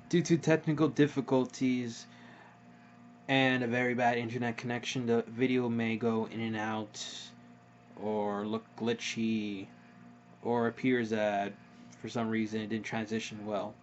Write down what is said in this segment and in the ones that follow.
Due to technical difficulties and a very bad internet connection, the video may go in and out or look glitchy or appears that for some reason it didn't transition well.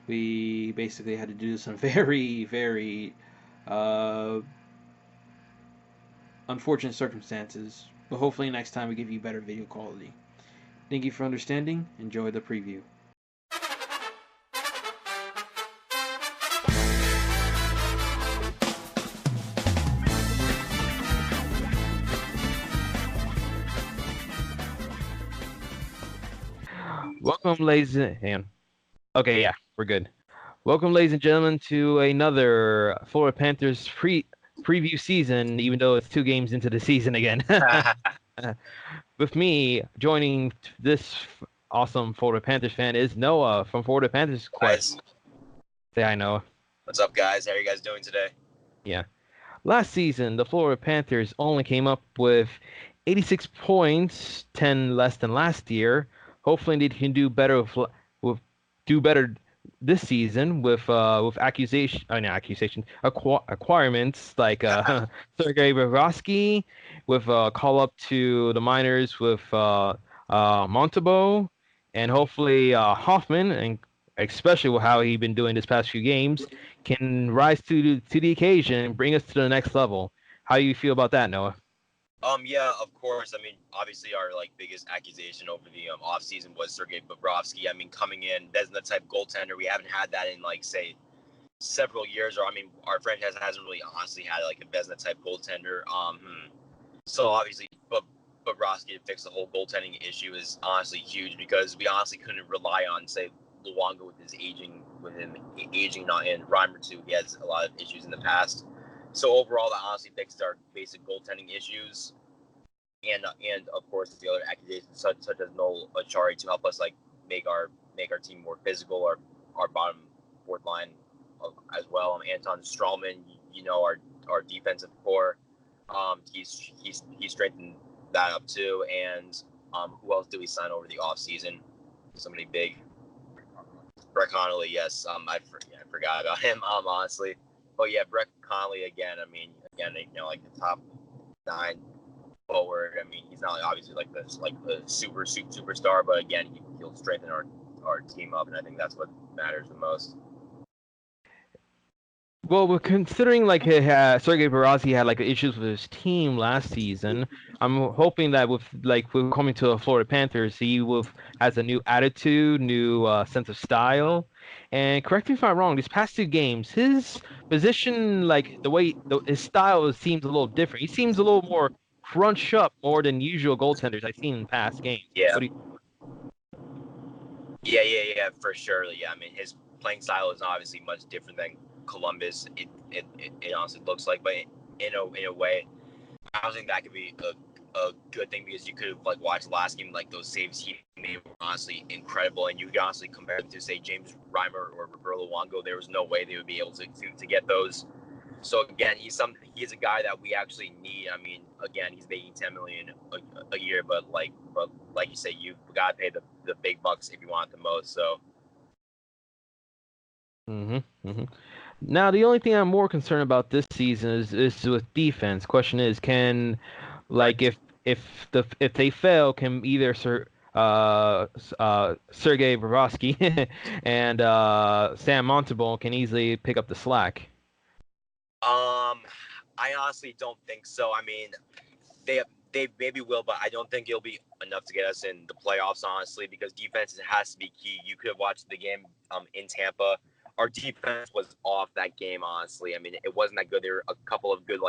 We basically had to do some very uh, unfortunate circumstances, but hopefully next time we give you better video quality. Thank you for understanding. Enjoy the preview. Welcome, ladies and hang on. Okay, yeah, we're good. Welcome, ladies and gentlemen, to another Florida Panthers preview season. Even though it's 2 games into the season again, with me joining this awesome Florida Panthers fan is Noah from Florida Panthers Quest. Guys, Say hi, Noah. what's up, guys? How are you guys doing today? Yeah. Last season, the Florida Panthers only came up with 86 points, 10 less than last year. Hopefully, they can do better this season with acquirements like Sergei Bobrovsky, with a call up to the minors with Montebo, and hopefully Hoffman, and especially with how he's been doing this past few games, can rise to the occasion and bring us to the next level. How do you feel about that, Noah? Yeah, of course. I mean, obviously, our biggest accusation over the off season was Sergei Bobrovsky. I mean, coming in, Vezina type goaltender. We haven't had that in say several years. Or I mean, our franchise hasn't really honestly had a Vezina type goaltender. So obviously, but Bobrovsky to fix the whole goaltending issue is honestly huge because we honestly couldn't rely on say Luongo with him aging not in Reimer too. He has a lot of issues in the past. So overall, that honestly fixes our basic goaltending issues, and of course the other accusations such as Noel Achari to help us make our team more physical. Our bottom fourth line as well. Anton Strawman, our defensive core. He's strengthened that up too. And who else did we sign over the off season? Somebody big. Brett Connolly, yes. I forgot about him. Honestly. Oh yeah, Brett Conley again. I mean, the top 9 forward. I mean, he's not obviously the superstar, but again, he'll strengthen our team up, and I think that's what matters the most. Well, we're considering Sergei Bobrovsky had issues with his team last season. I'm hoping that with coming to the Florida Panthers, he has a new attitude, new sense of style. And correct me if I'm wrong, these past 2 games, his position, his style seems a little different. He seems a little more crunch up more than usual goaltenders I've seen in past games. Yeah. Yeah, for sure. Yeah, I mean, his playing style is obviously much different than Columbus. It honestly looks like, but in a way, I don't think that could be a good thing because you could have watched the last game, those saves he made were honestly incredible, and you could honestly compare them to say James Reimer or Roberto Luongo. There was no way they would be able to get those. So again, he's a guy that we actually need. I mean, again, he's making $10 million a year, but like you say, you've got to pay the big bucks if you want the most. So. Now, the only thing I'm more concerned about this season is with defense. Question is, can if they fail, can either Sergei Bobrovsky and Sam Montembeault can easily pick up the slack? I honestly don't think so. I mean, they maybe will, but I don't think it'll be enough to get us in the playoffs, honestly, because defense has to be key. You could have watched the game in Tampa. Our defense was off that game, honestly. I mean, it wasn't that good. There were a couple of good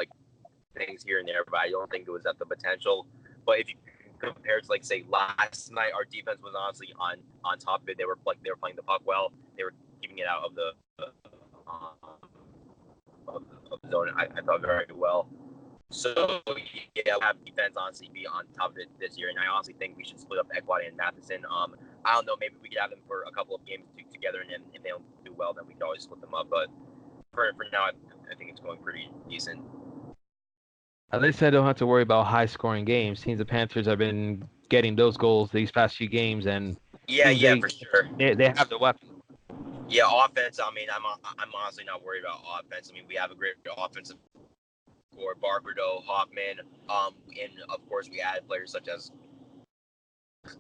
things here and there, but I don't think it was at the potential. But if you compare it to say last night, our defense was honestly on top of it. They were playing the puck well. They were keeping it out of the zone. I thought very well. So yeah, we'll have defense honestly be on top of it this year, and I honestly think we should split up Ekblad and Matheson. I don't know, maybe we could have them for a couple of games together, and then if they don't do well, then we can always split them up. But for now, I think it's going pretty decent. At least I don't have to worry about high-scoring games. Seems the Panthers have been getting those goals these past few games, and yeah, for sure. They have the weapon. Yeah, offense. I mean, I'm honestly not worried about offense. I mean, we have a great offensive core, Barberdo, Hoffman, and of course we added players such as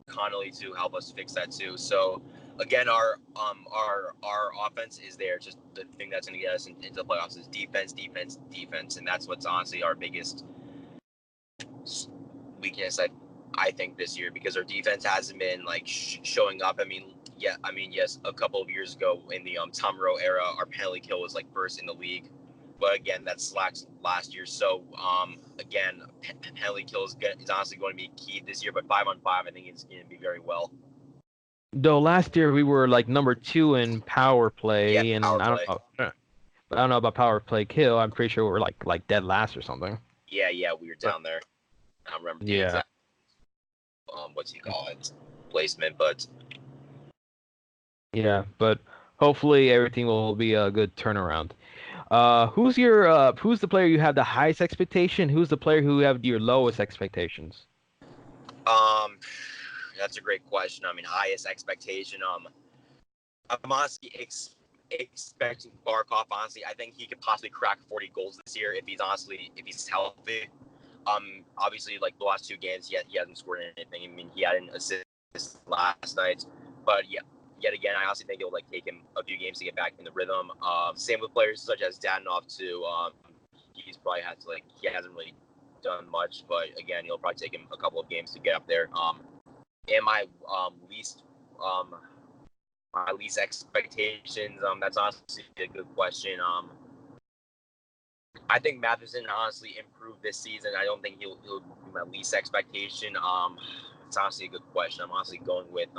Connolly to help us fix that too. So again, our offense is there. Just the thing that's going to get us into the playoffs is defense, defense, defense, and that's what's honestly our biggest weakness. I think this year because our defense hasn't been like showing up. I mean, yes, a couple of years ago in the Tom Rowe era, our penalty kill was like first in the league. But again, that slacks last year. So again, penalty kill is honestly going to be key this year. But 5-on-5, I think it's going to be very well. Though last year we were like number 2 in power play, Yeah, and power play. I don't know about power play kill. I'm pretty sure we're like dead last or something. Yeah, we were down there. I don't remember the exact what's he call it placement, but yeah, but hopefully everything will be a good turnaround. Who's the player you have the highest expectation? Who's the player who have your lowest expectations? That's a great question. I mean, highest expectation. I'm honestly expecting Barkov. Honestly, I think he could possibly crack 40 goals this year if he's healthy. Obviously, like the last 2 games, he hasn't scored anything. I mean, he had an assist last night, but yeah, yet again, I honestly think it'll like take him a few games to get back in the rhythm. Same with players such as Dadonov too. He's probably had to he hasn't really done much, but again, it'll probably take him a couple of games to get up there. And my least expectations. That's honestly a good question. I think Matheson honestly improved this season. I don't think he'll be my least expectation. It's honestly a good question. I'm honestly going with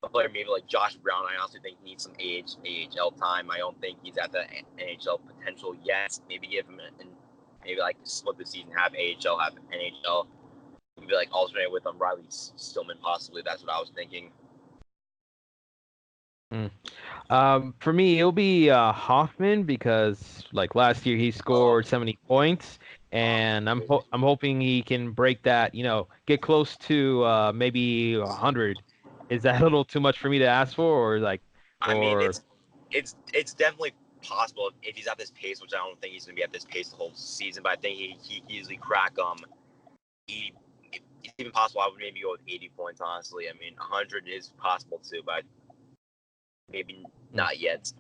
a player maybe like Josh Brown. I honestly think he needs some AHL time. I don't think he's at the NHL potential yet. Maybe give him maybe like split the season, have AHL, have NHL. Maybe like alternate with Riley Stillman possibly. That's what I was thinking. For me, it'll be Hoffman because like last year he scored 70 points, and I'm hoping he can break that. Get close to maybe 100. Is that a little too much for me to ask for, or like, I mean, it's definitely possible if he's at this pace, which I don't think he's gonna be at this pace the whole season. But I think he easily crack 80. It's even possible. I would maybe go with 80 points. Honestly, I mean, 100 is possible too, but maybe not yet.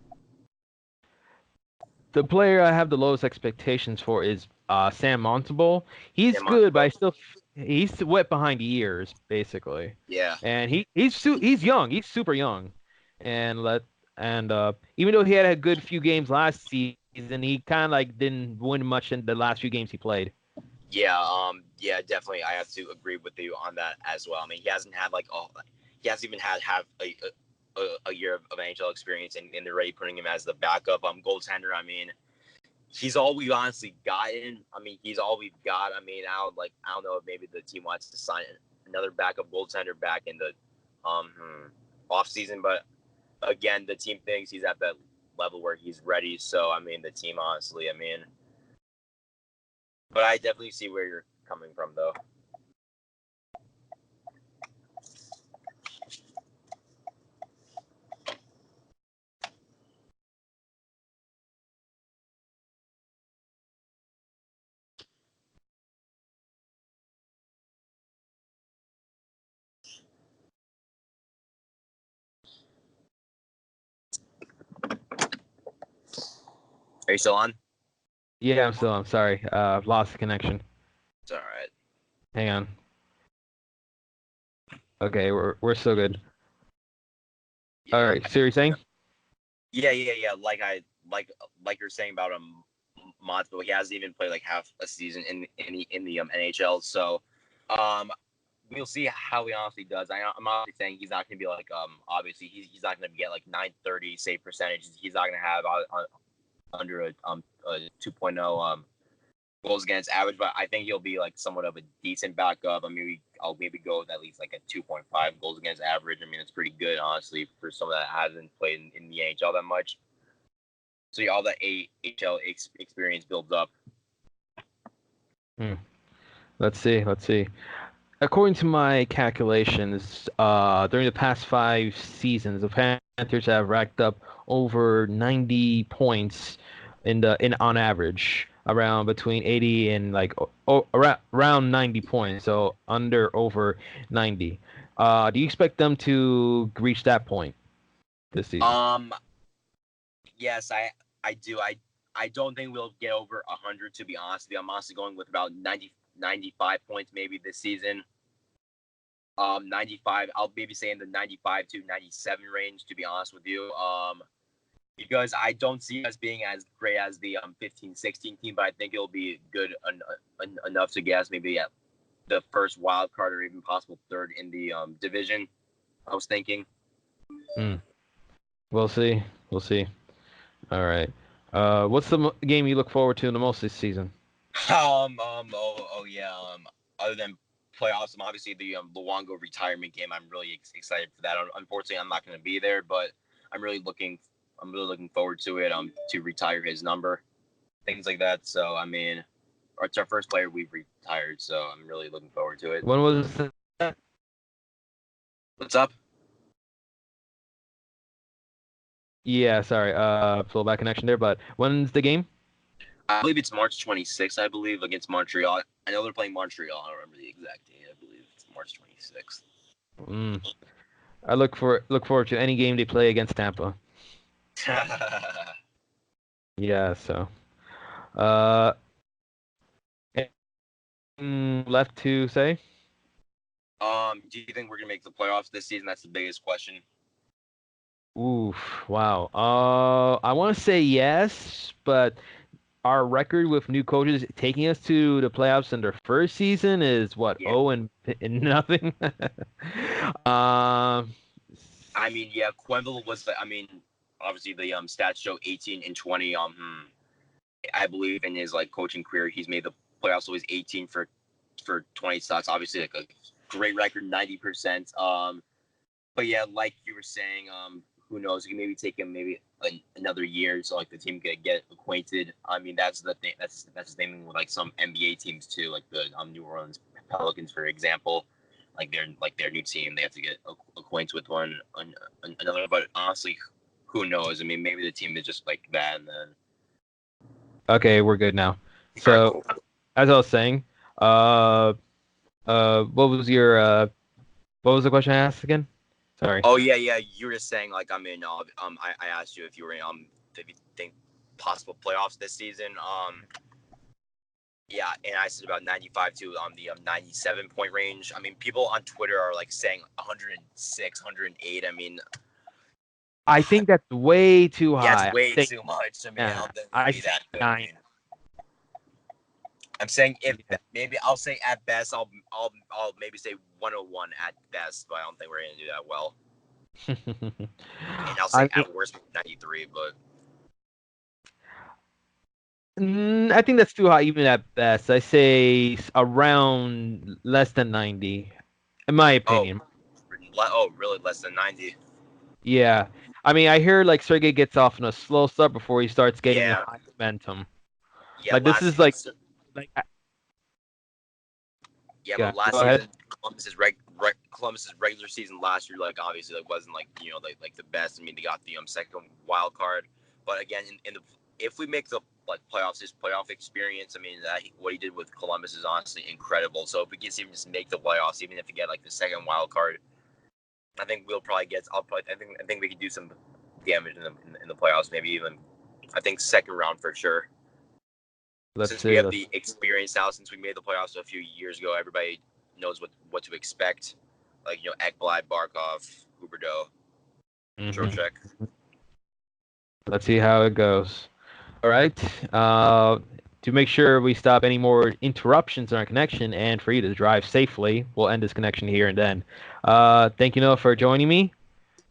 The player I have the lowest expectations for is Sam Montembeault. He's good, but he's wet behind the ears, basically. Yeah. And he's young. He's super young, and even though he had a good few games last season, he kind of like didn't win much in the last few games he played. Yeah, definitely. I have to agree with you on that as well. I mean, he hasn't even had a year of NHL experience, and they're already putting him as the backup goaltender. I mean, he's all we've honestly gotten. I mean, he's all we've got. I mean, I don't know if maybe the team wants to sign another backup goaltender back in the off season, but again, the team thinks he's at that level where he's ready. So I mean, the team honestly, I mean, but I definitely see where you're coming from, though. Are you still on? Yeah, I'm sorry. I've lost the connection. It's all right. Hang on. Okay, we're still good. Yeah. All right, so you're saying? Yeah. Like you're saying about Mods, but he hasn't even played like half a season in the NHL. So, we'll see how he honestly does. I'm honestly saying he's not going to be like obviously he's not going to get like 930 save percentage. He's not going to have under a 2.0 goals against average, but I think he'll be like somewhat of a decent backup. I mean, I'll maybe go with at least like a 2.5 goals against average. I mean, it's pretty good, honestly, for someone that hasn't played in the NHL that much. So yeah, all that AHL experience builds up. Let's see. According to my calculations, during the past 5 seasons, the Panthers have racked up over 90 points in on average, around between 80 and like around 90 points, so under over 90. Do you expect them to reach that point this season? Yes, I do. I don't think we'll get over 100, to be honest with you. I'm honestly going with about 95 points maybe this season. 95. I'll maybe say in the 95 to 97 range, to be honest with you. Because I don't see us being as great as the 15-16 team, but I think it'll be good enough to get us maybe at the first wild card or even possible third in the division. I was thinking. We'll see. We'll see. All right. What's the game you look forward to the most this season? Oh yeah. Other than playoffs, obviously the Luongo retirement game. I'm really excited for that. Unfortunately, I'm not going to be there, but I'm really looking forward to it. To retire his number, things like that. So I mean, it's our first player we've retired, so I'm really looking forward to it. When was that? What's up? Yeah, sorry. Full back connection there, but when's the game? I believe it's March 26th. I believe against Montreal. I know they're playing Montreal. I don't remember the exact date. I believe it's March 26th. I look forward to any game they play against Tampa. Yeah, so left to say? Do you think we're gonna make the playoffs this season? That's the biggest question. Oof, wow. I want to say yes, but our record with new coaches taking us to the playoffs in their first season is what? Yeah. 0 and nothing. I mean, yeah, Quenville was I mean, obviously the stats show 18 and 20. I believe in his like coaching career, he's made the playoffs. So he's 18 for 20 starts. Obviously, like a great record, 90%. But yeah, like you were saying, who knows? It can maybe take him another year, so like the team can get acquainted. I mean, that's the thing. That's the thing with like some NBA teams too, like the New Orleans Pelicans, for example. Like their new team, they have to get acquainted with one another. But honestly, who knows? I mean, maybe the team is just like that, and then. Okay, we're good now. All right, So, cool. as I was saying, what was your what was the question I asked again? Sorry. Oh yeah. You were just saying like I mean, I asked you if you were if you think possible playoffs this season. Yeah, and I said about 95 to the 97 point range. I mean, people on Twitter are like saying 106, 108. I mean, I think that's way too yeah, high. it's way too much. I mean, I don't think it'll be that good. I mean, I'm saying if maybe I'll say at best I'll maybe say 101 at best, but I don't think we're gonna do that well. And I'll say at worst 93, but I think that's too high even at best. I say around less than 90, in my opinion. Oh, really? Less than 90? Yeah. I mean, I hear like Sergey gets off on a slow start before he starts getting Yeah. high momentum. Yeah, like this is like yeah, but last season Columbus's regular season last year, like obviously like wasn't like like the best. I mean, they got the second wild card, but again, in the if we make the like playoffs, his playoff experience, I mean, what he did with Columbus is honestly incredible. So if we can even just make the playoffs, even if we get like the second wild card, I think we'll probably get. I think we could do some damage in the playoffs. Maybe even I think second round for sure. Since we have the experience now, since we made the playoffs a few years ago, everybody knows what to expect. Like Ekblad, Barkov, Huberdeau, Trocheck. Let's see how it goes. All right. To make sure we stop any more interruptions in our connection and for you to drive safely, we'll end this connection here and then. Thank you, Noah, for joining me.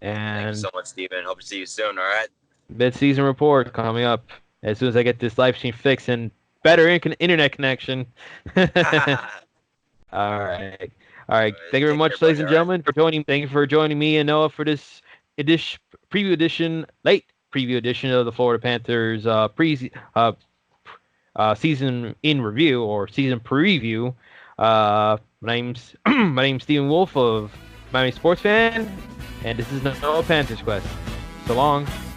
And thank you so much, Steven. Hope to see you soon. All right. Mid-season report coming up as soon as I get this live stream fixed and better internet connection. All right. Thank you very much, ladies and gentlemen, for joining. Thank you for joining me and Noah for this late preview edition of the Florida Panthers season in review or season preview. My name's Stephen Wolf of Miami Sports Fan, and this is Noah Panthers Quest. So long.